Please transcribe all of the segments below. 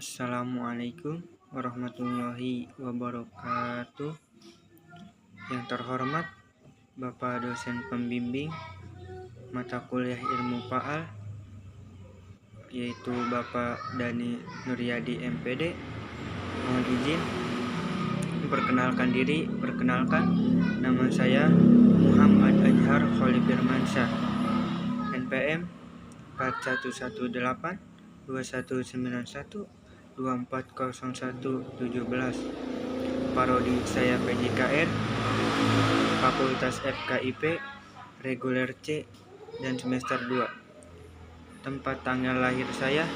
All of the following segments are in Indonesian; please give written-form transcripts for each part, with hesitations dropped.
Assalamualaikum warahmatullahi wabarakatuh. Yang terhormat Bapak dosen pembimbing mata kuliah ilmu Paal, yaitu Bapak Dani Nuryadi MPD. Mohon izin memperkenalkan diri. Nama saya Muhammad Anjar Khalid Firmansyah, NPM 4118 2191 240117. Parodi saya PJKR, Fakultas FKIP, reguler C dan semester 2. Tempat tanggal lahir saya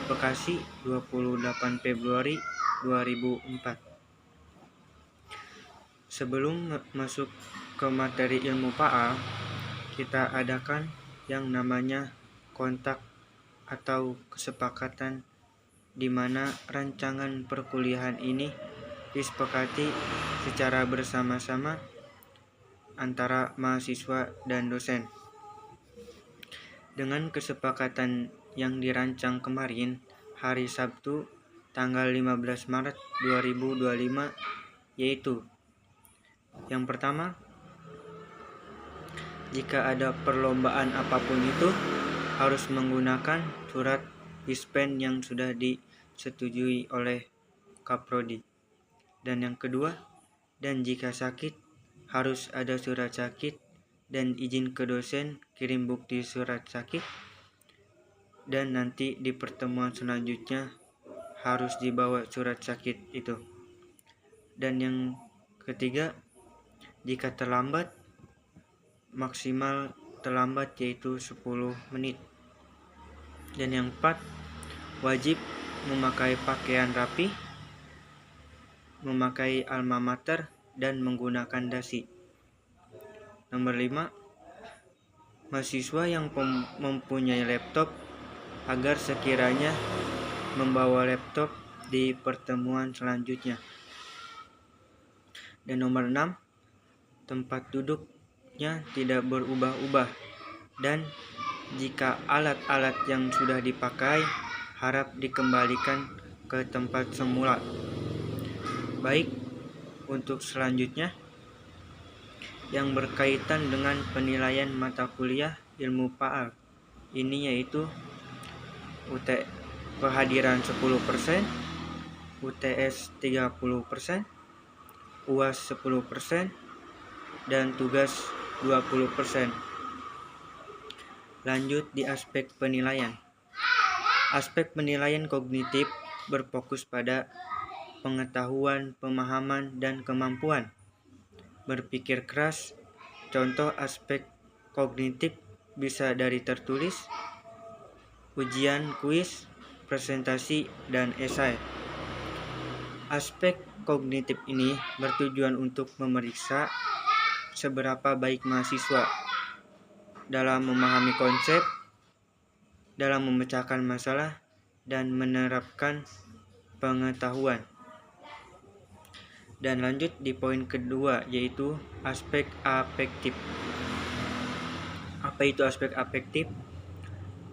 Bekasi, 28 Februari 2004. Sebelum masuk ke materi ilmu Paal, kita adakan yang namanya kontak atau kesepakatan, di mana rancangan perkuliahan ini disepakati secara bersama-sama antara mahasiswa dan dosen. Dengan kesepakatan yang dirancang kemarin, hari Sabtu tanggal 15 Maret 2025, yaitu yang pertama, jika ada perlombaan apapun itu harus menggunakan surat dispen yang sudah disetujui oleh Kaprodi. Dan yang kedua, dan jika sakit harus ada surat sakit dan izin ke dosen kirim bukti surat sakit, dan nanti di pertemuan selanjutnya harus dibawa surat sakit itu. Dan yang ketiga, jika terlambat, maksimal terlambat yaitu 10 menit. Dan yang keempat, wajib memakai pakaian rapi, memakai alma mater, dan menggunakan dasi. Nomor 5, mahasiswa yang mempunyai laptop agar sekiranya membawa laptop di pertemuan selanjutnya. Dan nomor 6, tempat duduknya tidak berubah-ubah, dan jika alat-alat yang sudah dipakai harap dikembalikan ke tempat semula. Baik, untuk selanjutnya yang berkaitan dengan penilaian mata kuliah ilmu Paal ini, yaitu kehadiran 10%, UTS 30%, UAS 10%, dan tugas 20%. Lanjut di aspek penilaian. Aspek penilaian kognitif berfokus pada pengetahuan, pemahaman, dan kemampuan berpikir keras. Contoh aspek kognitif bisa dari tertulis, ujian, kuis, presentasi, dan esai. Aspek kognitif ini bertujuan untuk memeriksa seberapa baik mahasiswa dalam memahami konsep, dalam memecahkan masalah, dan menerapkan pengetahuan. Dan lanjut di poin kedua, yaitu aspek afektif. Apa itu aspek afektif?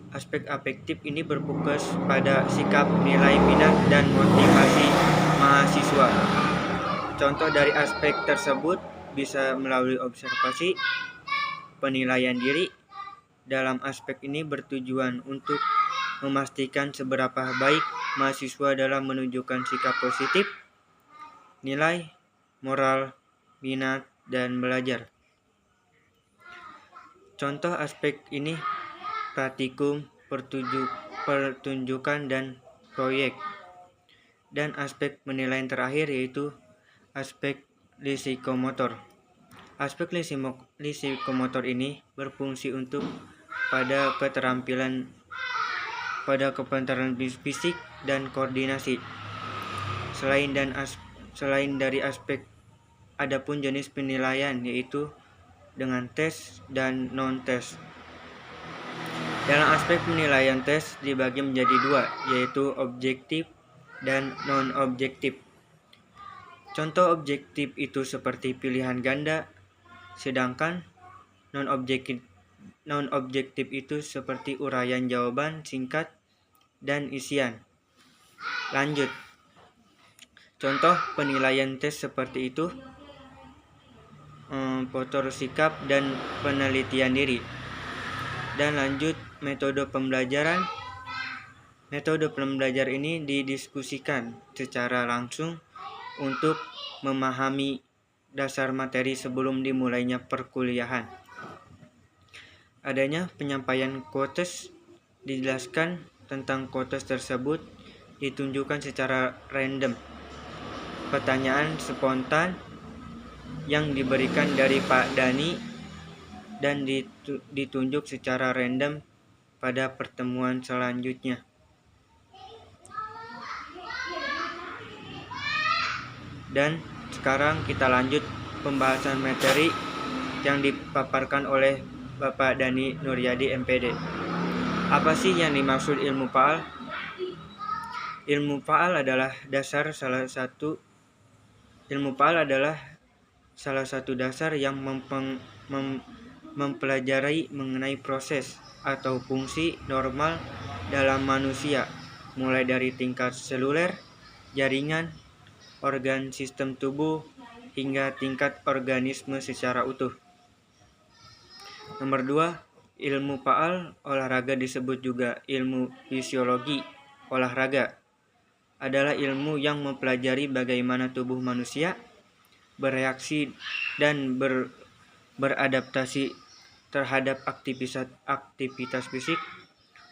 Aspek afektif ini berfokus pada sikap, nilai, minat, dan motivasi mahasiswa. Contoh dari aspek tersebut bisa melalui observasi, penilaian diri. Dalam aspek ini bertujuan untuk memastikan seberapa baik mahasiswa dalam menunjukkan sikap positif, nilai, moral, minat, dan belajar. Contoh aspek ini praktikum, pertunjukan, dan proyek. Dan aspek penilaian terakhir yaitu aspek psikomotor. Aspek psikomotor ini berfungsi untuk pada keterampilan fisik dan koordinasi. Selain dari aspek, adapun jenis penilaian yaitu dengan tes dan non-tes. Dalam aspek penilaian, tes dibagi menjadi dua, yaitu objektif dan non-objektif. Contoh objektif itu seperti pilihan ganda, sedangkan non-objektif itu seperti uraian jawaban singkat dan isian. Lanjut. Contoh penilaian tes seperti itu, foto sikap dan penelitian diri. Dan lanjut, metode pembelajaran. Metode pembelajar ini didiskusikan secara langsung untuk memahami dasar materi sebelum dimulainya perkuliahan. Adanya penyampaian quotes, dijelaskan tentang quotes tersebut ditunjukkan secara random. Pertanyaan spontan yang diberikan dari Pak Dani dan ditunjuk secara random pada pertemuan selanjutnya. Dan sekarang kita lanjut pembahasan materi yang dipaparkan oleh Bapak Dani Nuryadi MPD. Apa sih yang dimaksud ilmu faal? Ilmu faal adalah salah satu dasar yang mempelajari mengenai proses atau fungsi normal dalam manusia, mulai dari tingkat seluler, jaringan, organ sistem tubuh, hingga tingkat organisme secara utuh. Nomor 2, ilmu faal olahraga disebut juga ilmu fisiologi olahraga. Adalah ilmu yang mempelajari bagaimana tubuh manusia bereaksi dan beradaptasi terhadap aktivitas fisik,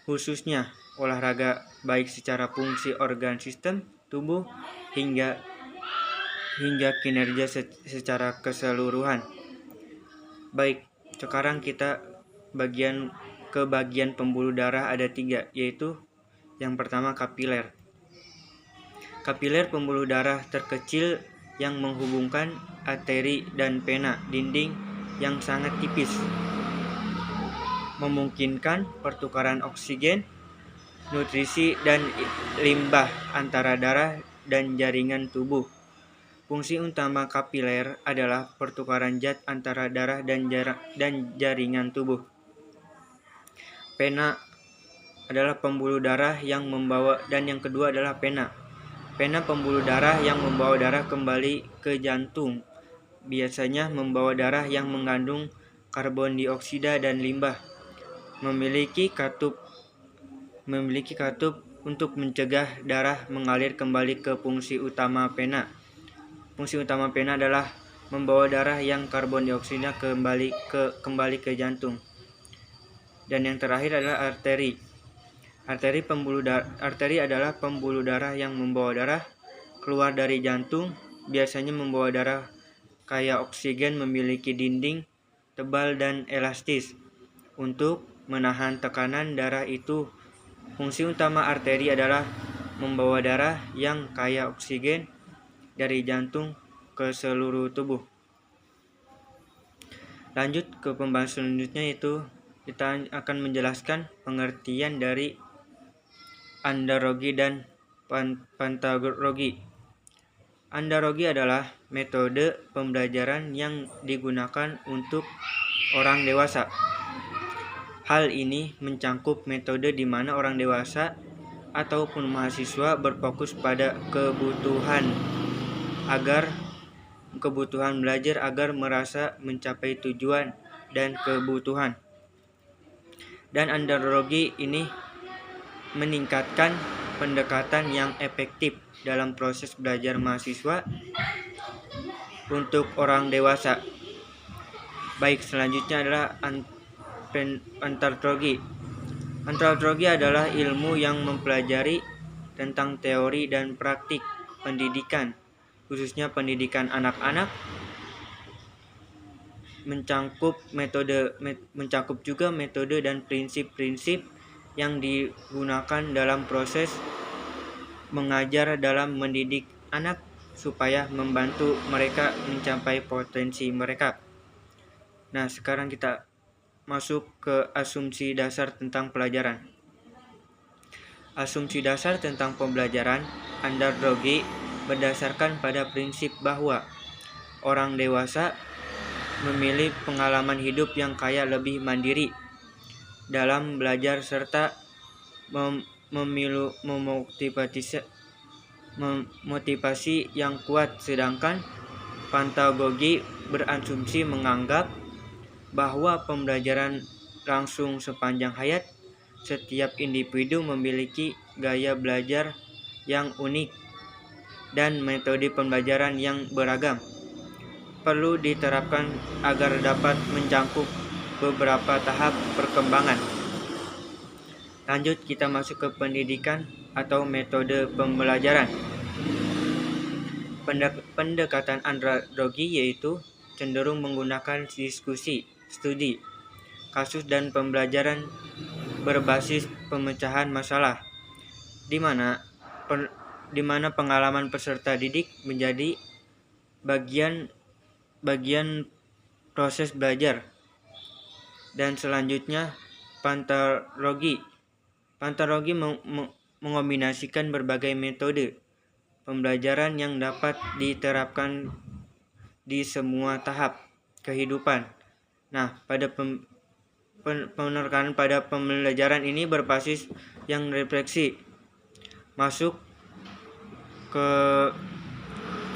khususnya olahraga, baik secara fungsi organ sistem tubuh hingga kinerja secara keseluruhan. Baik, sekarang kita bagian pembuluh darah ada 3, yaitu yang pertama kapiler. Kapiler pembuluh darah terkecil yang menghubungkan arteri dan vena, dinding yang sangat tipis, memungkinkan pertukaran oksigen, nutrisi, dan limbah antara darah dan jaringan tubuh. Fungsi utama kapiler adalah pertukaran zat antara darah dan jaringan tubuh. Vena adalah pembuluh darah yang membawa, dan yang kedua adalah vena. Vena pembuluh darah yang membawa darah kembali ke jantung. Biasanya membawa darah yang mengandung karbon dioksida dan limbah. Memiliki katup untuk mencegah darah mengalir kembali ke fungsi utama vena. Fungsi utama vena adalah membawa darah yang karbon dioksida kembali ke jantung. Dan yang terakhir adalah arteri. Arteri adalah pembuluh darah yang membawa darah keluar dari jantung, biasanya membawa darah kaya oksigen, memiliki dinding tebal dan elastis untuk menahan tekanan darah itu. Fungsi utama arteri adalah membawa darah yang kaya oksigen dari jantung ke seluruh tubuh. Lanjut ke pembahasan selanjutnya, yaitu kita akan menjelaskan pengertian dari andragogi dan pantagogi. Andragogi adalah metode pembelajaran yang digunakan untuk orang dewasa. Hal ini mencakup metode di mana orang dewasa ataupun mahasiswa berfokus pada kebutuhan belajar agar merasa mencapai tujuan dan kebutuhan. Dan andragogi ini meningkatkan pendekatan yang efektif dalam proses belajar mahasiswa untuk orang dewasa. Baik, selanjutnya adalah andragogi. Andragogi adalah ilmu yang mempelajari tentang teori dan praktik pendidikan, khususnya pendidikan anak-anak, mencakup juga metode dan prinsip-prinsip yang digunakan dalam proses mengajar dalam mendidik anak supaya membantu mereka mencapai potensi mereka. Nah, sekarang kita masuk ke asumsi dasar tentang pelajaran. Asumsi dasar tentang pembelajaran andragogi berdasarkan pada prinsip bahwa orang dewasa memilih pengalaman hidup yang kaya lebih mandiri dalam belajar serta motivasi yang kuat, sedangkan pantagogi berasumsi menganggap bahwa pembelajaran langsung sepanjang hayat. Setiap individu memiliki gaya belajar yang unik dan metode pembelajaran yang beragam, perlu diterapkan agar dapat mencakup beberapa tahap perkembangan. Lanjut, kita masuk ke pendidikan atau metode pembelajaran. Pendekatan andragogi yaitu cenderung menggunakan diskusi, studi, kasus dan pembelajaran berbasis pemecahan masalah, di mana pengalaman peserta didik menjadi bagian proses belajar. Dan selanjutnya pantagogi. Pantagogi mengombinasikan berbagai metode pembelajaran yang dapat diterapkan di semua tahap kehidupan. Nah, pada penekanan pada pembelajaran ini berbasis yang refleksi, masuk ke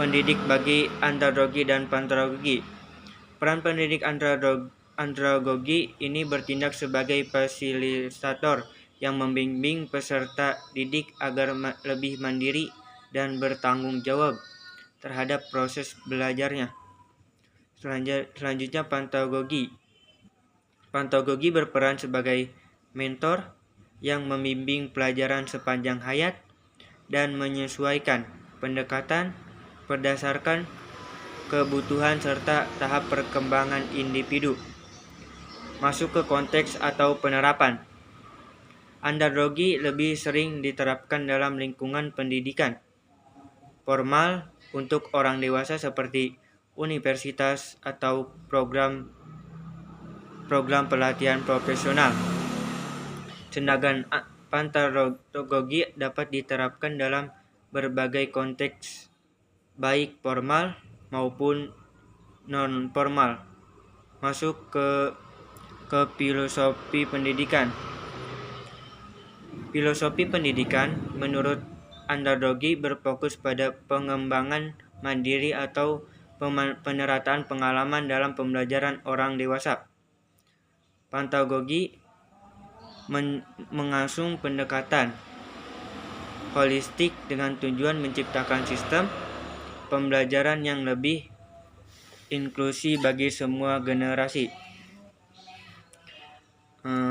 pendidik bagi andragogi dan pantagogi. Peran pendidik andragogi ini bertindak sebagai fasilitator yang membimbing peserta didik agar lebih mandiri dan bertanggung jawab terhadap proses belajarnya. Selanjutnya pantagogi. Pantagogi berperan sebagai mentor yang membimbing pelajaran sepanjang hayat dan menyesuaikan pendekatan berdasarkan kebutuhan serta tahap perkembangan individu. Masuk ke konteks atau penerapan. Andragogi lebih sering diterapkan dalam lingkungan pendidikan formal untuk orang dewasa seperti universitas atau program pelatihan profesional. Sedangkan pantagogi dapat diterapkan dalam berbagai konteks, baik formal maupun non-formal. Masuk ke filosofi pendidikan. Filosofi pendidikan menurut andragogi berfokus pada pengembangan mandiri atau penerataan pengalaman dalam pembelajaran orang dewasa. Pantagogi mengasung pendekatan holistik dengan tujuan menciptakan sistem pembelajaran yang lebih inklusi bagi semua generasi.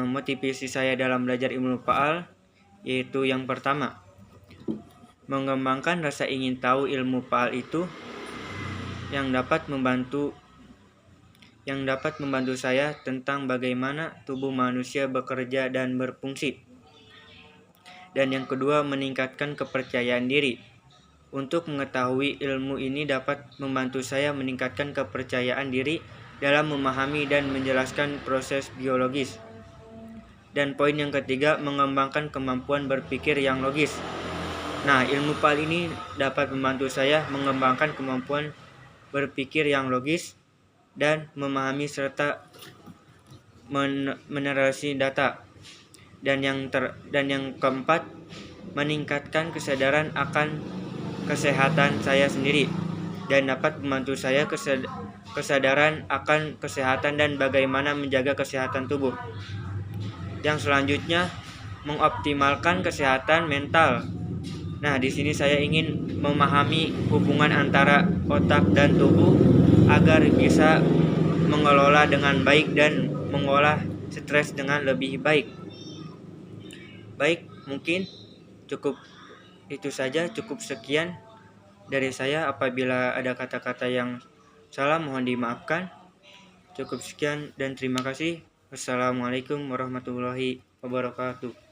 Motivasi saya dalam belajar ilmu faal yaitu yang pertama, mengembangkan rasa ingin tahu ilmu faal itu yang dapat membantu saya tentang bagaimana tubuh manusia bekerja dan berfungsi. Dan yang kedua, meningkatkan kepercayaan diri. Untuk mengetahui ilmu ini dapat membantu saya meningkatkan kepercayaan diri dalam memahami dan menjelaskan proses biologis. Dan poin yang ketiga, mengembangkan kemampuan berpikir yang logis. Nah, ilmu faal ini dapat membantu saya mengembangkan kemampuan berpikir yang logis dan memahami serta menerasi data. Dan yang keempat, meningkatkan kesadaran akan kesehatan saya sendiri dan dapat membantu saya kesadaran akan kesehatan dan bagaimana menjaga kesehatan tubuh. Yang selanjutnya, mengoptimalkan kesehatan mental. Nah, di sini saya ingin memahami hubungan antara otak dan tubuh agar bisa mengelola dengan baik dan mengolah stres dengan lebih baik. Baik, mungkin cukup itu saja, cukup sekian dari saya. Apabila ada kata-kata yang salah mohon dimaafkan. Cukup sekian dan terima kasih. Wassalamualaikum warahmatullahi wabarakatuh.